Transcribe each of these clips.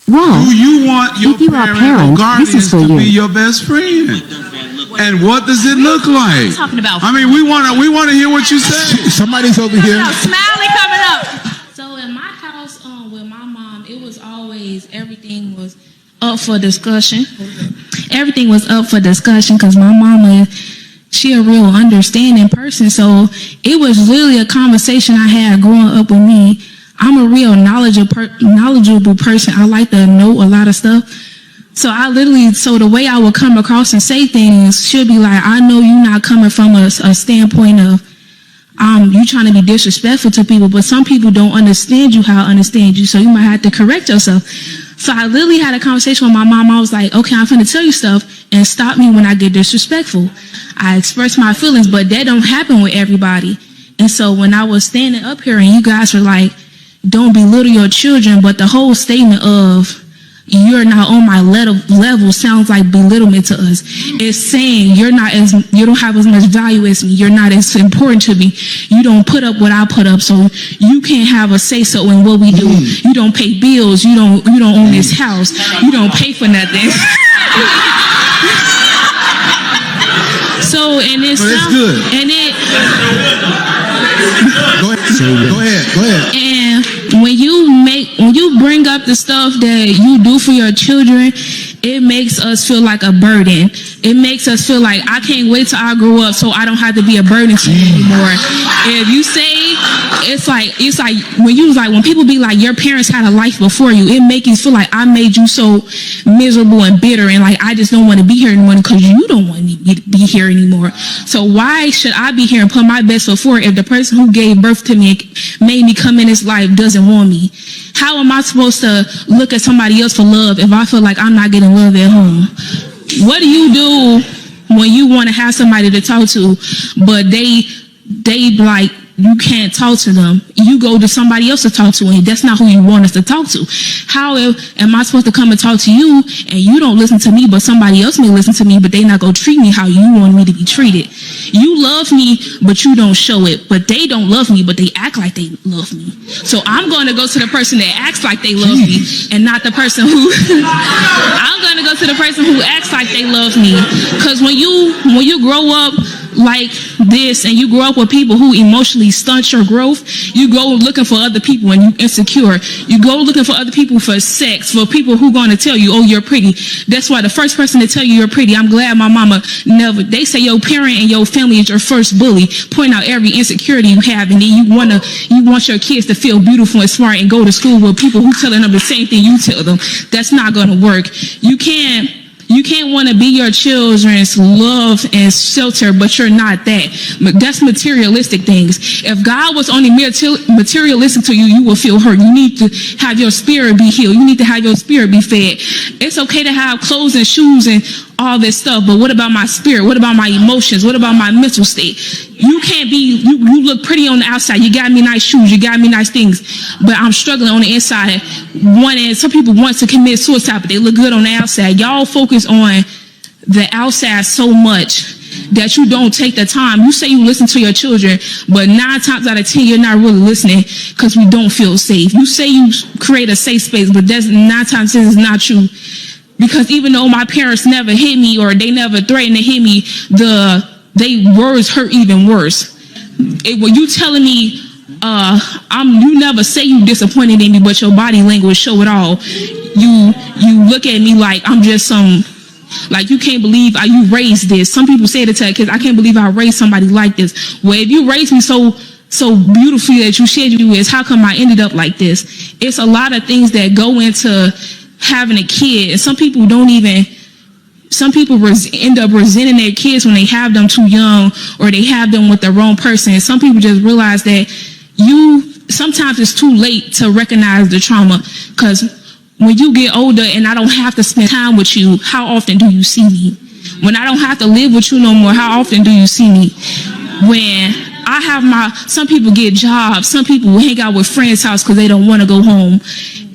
Well, do you want your if you are a parent, or guardians this is for to you. be your best friend? And what does it look like? Talking about. I mean, we want to hear what you say. Somebody's over here. Smiley coming up. So in my house, with my mom, it was always everything was up for discussion. Everything was up for discussion because my mama, she a real understanding person. So it was really a conversation I had growing up with me. I'm a real knowledgeable person. I like to know a lot of stuff. So so the way I would come across and say things should be like, I know you're not coming from a standpoint of you trying to be disrespectful to people, but some people don't understand you how I understand you, so you might have to correct yourself. So I literally had a conversation with my mom. I was like, okay, I'm finna tell you stuff and stop me when I get disrespectful. I express my feelings, but that don't happen with everybody. And so when I was standing up here and you guys were like, don't belittle your children, but the whole statement of you're not on my level sounds like belittlement to us. It's saying you don't have as much value as me. You're not as important to me. You don't put up what I put up, so you can't have a say so in what we do. You don't pay bills. You don't own this house. You don't pay for nothing. So and it's good. And it. Go ahead. And when you bring up the stuff that you do for your children, it makes us feel like a burden. It makes us feel like I can't wait till I grow up so I don't have to be a burden to you anymore. If you say it's like when people be like your parents had a life before you, it makes you feel like I made you so miserable and bitter and like I just don't want to be here anymore because you don't want me to be here anymore. So why should I be here and put my best foot forward if the person who gave birth to me made me come in this life doesn't want me? How am I supposed to look at somebody else for love if I feel like I'm not getting love at home? What do you do when you want to have somebody to talk to, but they like you can't talk to them? You go to somebody else to talk to, and that's not who you want us to talk to. How am I supposed to come and talk to you, and you don't listen to me, but somebody else may listen to me, but they not gonna treat me how you want me to be treated? You love me, but you don't show it. But they don't love me, but they act like they love me. So I'm going to go to the person that acts like they love me, and not the person who. I'm going to go to the person who acts like they love me. Because when you grow up like this and you grow up with people who emotionally stunt your growth, you go looking for other people and you insecure. You go looking for other people for sex, for people who going to tell you, oh, you're pretty. That's why the first person to tell you you're pretty, I'm glad my mama never, they say your parent and your family is your first bully, point out every insecurity you have, and then you want your kids to feel beautiful and smart and go to school with people who telling them the same thing you tell them. That's not going to work. You can't want to be your children's love and shelter, but you're not that. That's materialistic things. If God was only materialistic to you, you will feel hurt. You need to have your spirit be healed. You need to have your spirit be fed. It's okay to have clothes and shoes and all this stuff, but what about my spirit? What about my emotions? What about my mental state? You can't be, you look pretty on the outside. You got me nice shoes. You got me nice things, but I'm struggling on the inside. Some people want to commit suicide, but they look good on the outside. Y'all focus on the outside so much that you don't take the time. You say you listen to your children, but 9 times out of 10, you're not really listening because we don't feel safe. You say you create a safe space, but that's 9 times 10 is not true. Because even though my parents never hit me or they never threatened to hit me, they words hurt even worse. When you telling me, you never say you disappointed in me, but your body language show it all. You look at me like I'm just like you can't believe you raised this. Some people say it to kids, I can't believe I raised somebody like this. Well, if you raised me so beautifully that you said you is, how come I ended up like this? It's a lot of things that go into having a kid, and some people end up resenting their kids when they have them too young or they have them with the wrong person. And some people just realize that sometimes it's too late to recognize the trauma, because when you get older and I don't have to spend time with you, how often do you see me? When I don't have to live with you no more, how often do you see me? When I have some people get jobs, some people will hang out with friends' house because they don't want to go home,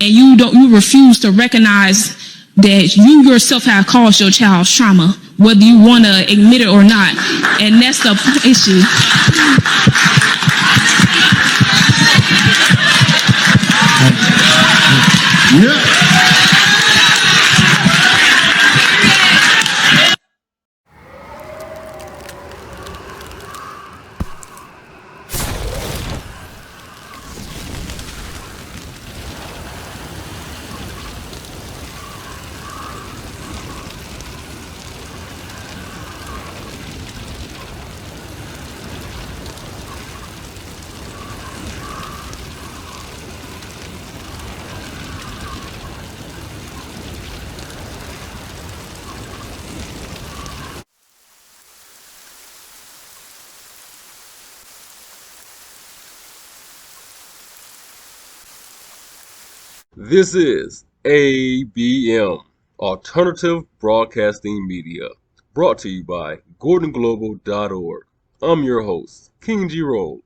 and you refuse to recognize that you yourself have caused your child's trauma, whether you want to admit it or not, and that's the issue. Yeah. This is ABM, Alternative Broadcasting Media, brought to you by GordonGlobal.org. I'm your host, KinGGrolle.